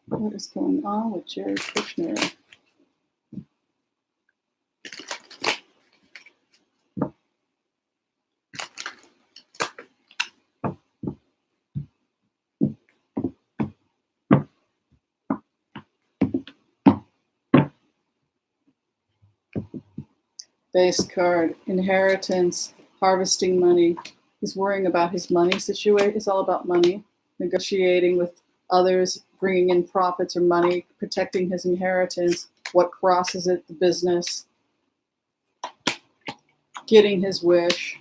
What is going on with Jared Kushner? Base card, inheritance, harvesting money. He's worrying about his money situation. It's all about money, negotiating with others, bringing in profits or money, protecting his inheritance. what crosses it, the business, getting his wish.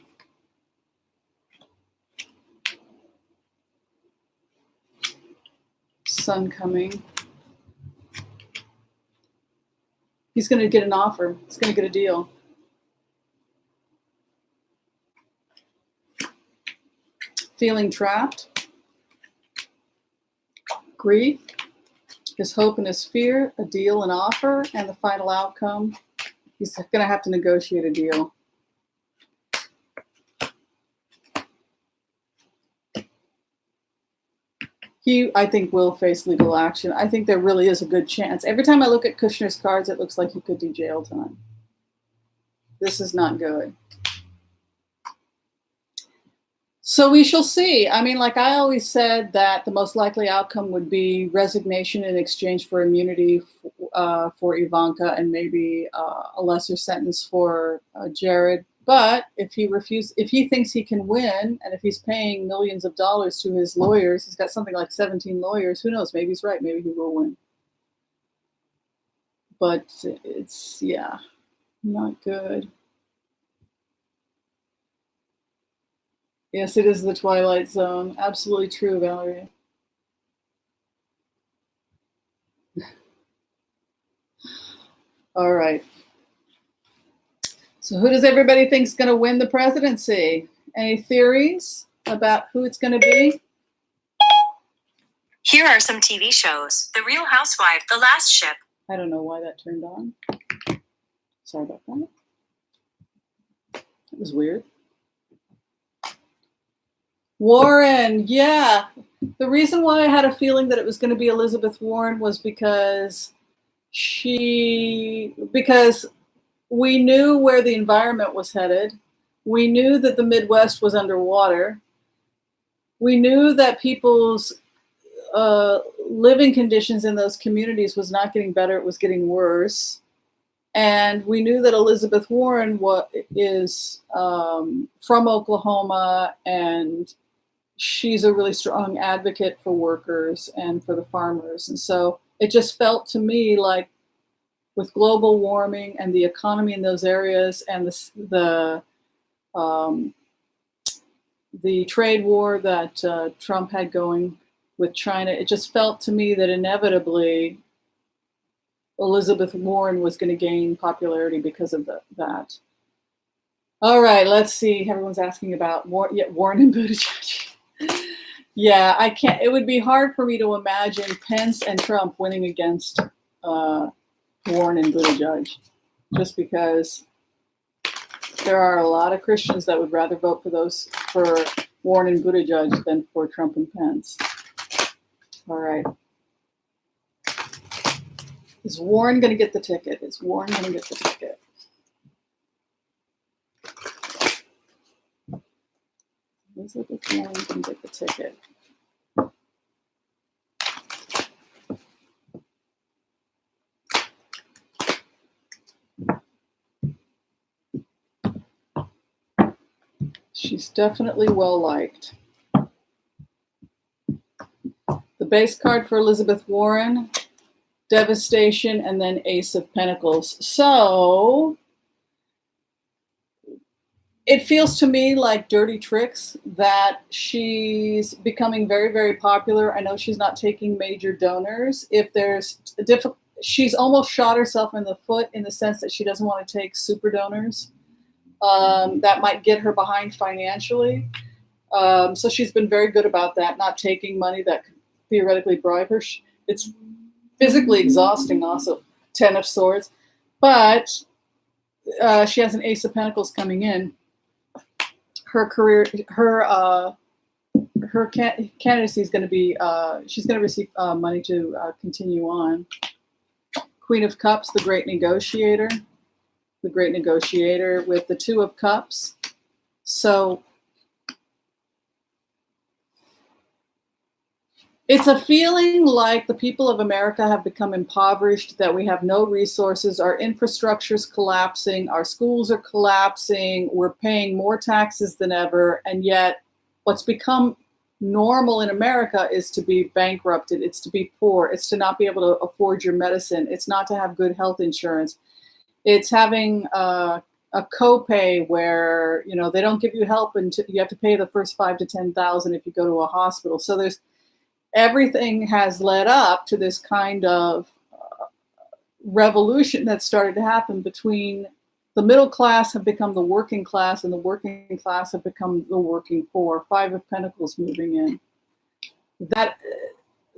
Sun coming. He's going to get an offer. He's going to get a deal. Feeling trapped. Grief. His hope and his fear. A deal, an offer, and the final outcome. He's going to have to negotiate a deal. He, I think, will face legal action. I think there really is a good chance. Every time I look at Kushner's cards, it looks like he could do jail time. This is not good. So we shall see. I mean, like I always said, that the most likely outcome would be resignation in exchange for immunity for Ivanka and maybe a lesser sentence for Jared. But if he thinks he can win, and if he's paying millions of dollars to his lawyers, he's got something like 17 lawyers, who knows, maybe he's right, maybe he will win. But it's, yeah, not good. Yes, it is the Twilight Zone. Absolutely true, Valerie. All right. So who does everybody think is going to win the presidency? Any theories about who it's going to be? Here are some TV shows. The Real Housewives, The Last Ship. I don't know why that turned on. Sorry about that. It was weird. Warren, yeah. The reason why I had a feeling that it was going to be Elizabeth Warren was because we knew where the environment was headed. We knew that the Midwest was underwater. We knew that people's living conditions in those communities was not getting better, it was getting worse. And we knew that Elizabeth Warren is from Oklahoma, and she's a really strong advocate for workers and for the farmers. And so it just felt to me like, with global warming and the economy in those areas and the trade war that Trump had going with China, it just felt to me that inevitably Elizabeth Warren was going to gain popularity because of that. All right, let's see. Everyone's asking about Warren and Buttigieg. Yeah, I can't. It would be hard for me to imagine Pence and Trump winning against Warren and Buttigieg, just because there are a lot of Christians that would rather vote for Warren and Buttigieg than for Trump and Pence. All right. Is Warren going to get the ticket? Is Warren going to get the ticket? Elizabeth Warren can get the ticket. She's definitely well liked. The base card for Elizabeth Warren, Devastation, and then Ace of Pentacles. So it feels to me like dirty tricks that she's becoming very, very popular. I know she's not taking major donors. If there's she's almost shot herself in the foot in the sense that she doesn't want to take super donors. That might get her behind financially. So she's been very good about that, not taking money that could theoretically bribe her. It's physically exhausting also, 10 of Swords. But she has an Ace of Pentacles coming in. Her career, her candidacy is going to be, she's going to receive money to continue on. Queen of Cups, the Great Negotiator. The Great Negotiator with the Two of Cups. So it's a feeling like the people of America have become impoverished, that we have no resources, our infrastructure is collapsing, our schools are collapsing, we're paying more taxes than ever, and yet what's become normal in America is to be bankrupted. It's to be poor. It's to not be able to afford your medicine. It's not to have good health insurance. It's having a copay where, you know, they don't give you help until you have to pay the first $5,000 to $10,000 if you go to a hospital. So there's everything has led up to this kind of revolution that started to happen between the middle class have become the working class, and the working class have become the working poor. Five of Pentacles moving in. That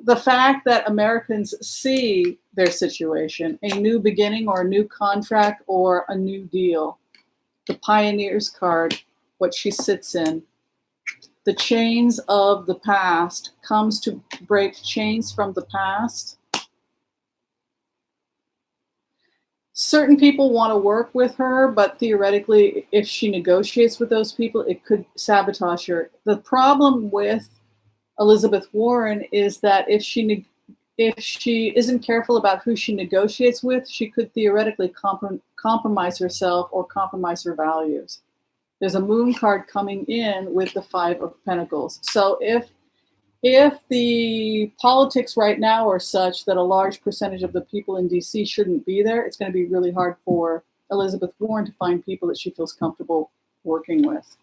the fact that Americans see their situation, a new beginning or a new contract or a new deal. The Pioneer's card, what she sits in. The chains of the past comes to break chains from the past. Certain people want to work with her, but theoretically, if she negotiates with those people, it could sabotage her. The problem with Elizabeth Warren is that if she isn't careful about who she negotiates with, she could theoretically compromise herself or compromise her values. There's a moon card coming in with the Five of Pentacles. So if the politics right now are such that a large percentage of the people in DC shouldn't be there, it's going to be really hard for Elizabeth Warren to find people that she feels comfortable working with.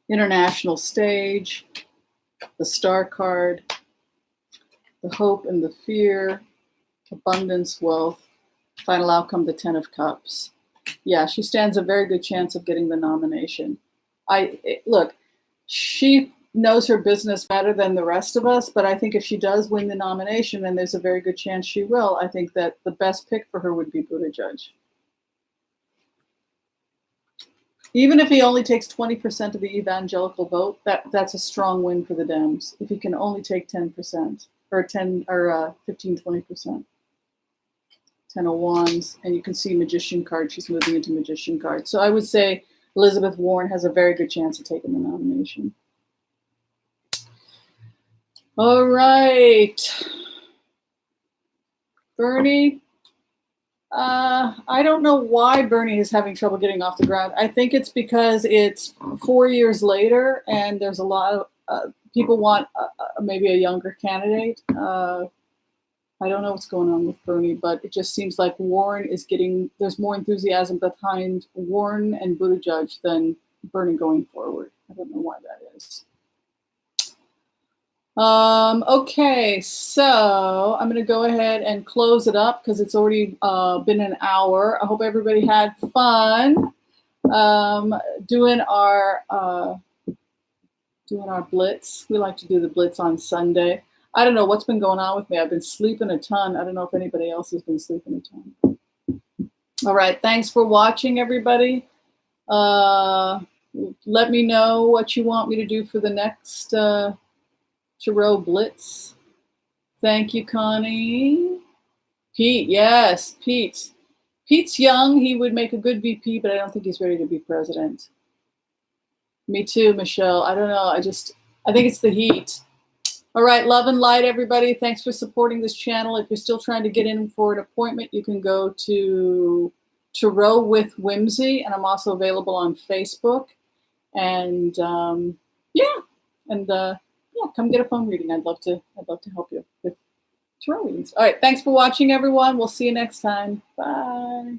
International stage, the Star card, the hope and the fear, abundance, wealth, final outcome, the Ten of Cups. Yeah, she stands a very good chance of getting the nomination. Look, she knows her business better than the rest of us, but I think if she does win the nomination, and there's a very good chance she will, I think that the best pick for her would be Buttigieg. Even if he only takes 20% of the evangelical vote, that's a strong win for the Dems. If he can only take 10% or 15, 20%. 10 of Wands, and you can see Magician card. She's moving into Magician card. So I would say Elizabeth Warren has a very good chance of taking the nomination. All right. Bernie. I don't know why Bernie is having trouble getting off the ground. I think it's because it's 4 years later and there's a lot of people want maybe a younger candidate. I don't know what's going on with Bernie, but it just seems like Warren is there's more enthusiasm behind Warren and Buttigieg than Bernie going forward. I don't know why that is. Okay, so I'm going to go ahead and close it up because it's already been an hour. I hope everybody had fun doing our blitz. We like to do the blitz on Sunday. I don't know what's been going on with me. I've been sleeping a ton. I don't know if anybody else has been sleeping a ton. All right, thanks for watching, everybody. Let me know what you want me to do for the next Tarot Blitz. Thank you, Connie. Pete, yes, Pete. Pete's young. He would make a good VP, but I don't think he's ready to be president. Me too, Michelle. I don't know. I think it's the heat. All right, love and light, everybody. Thanks for supporting this channel. If you're still trying to get in for an appointment, you can go to Tarot with Whimsy, and I'm also available on Facebook. And come get a phone reading. I'd love to help you with tarot readings. All right, thanks for watching, everyone. We'll see you next time. Bye.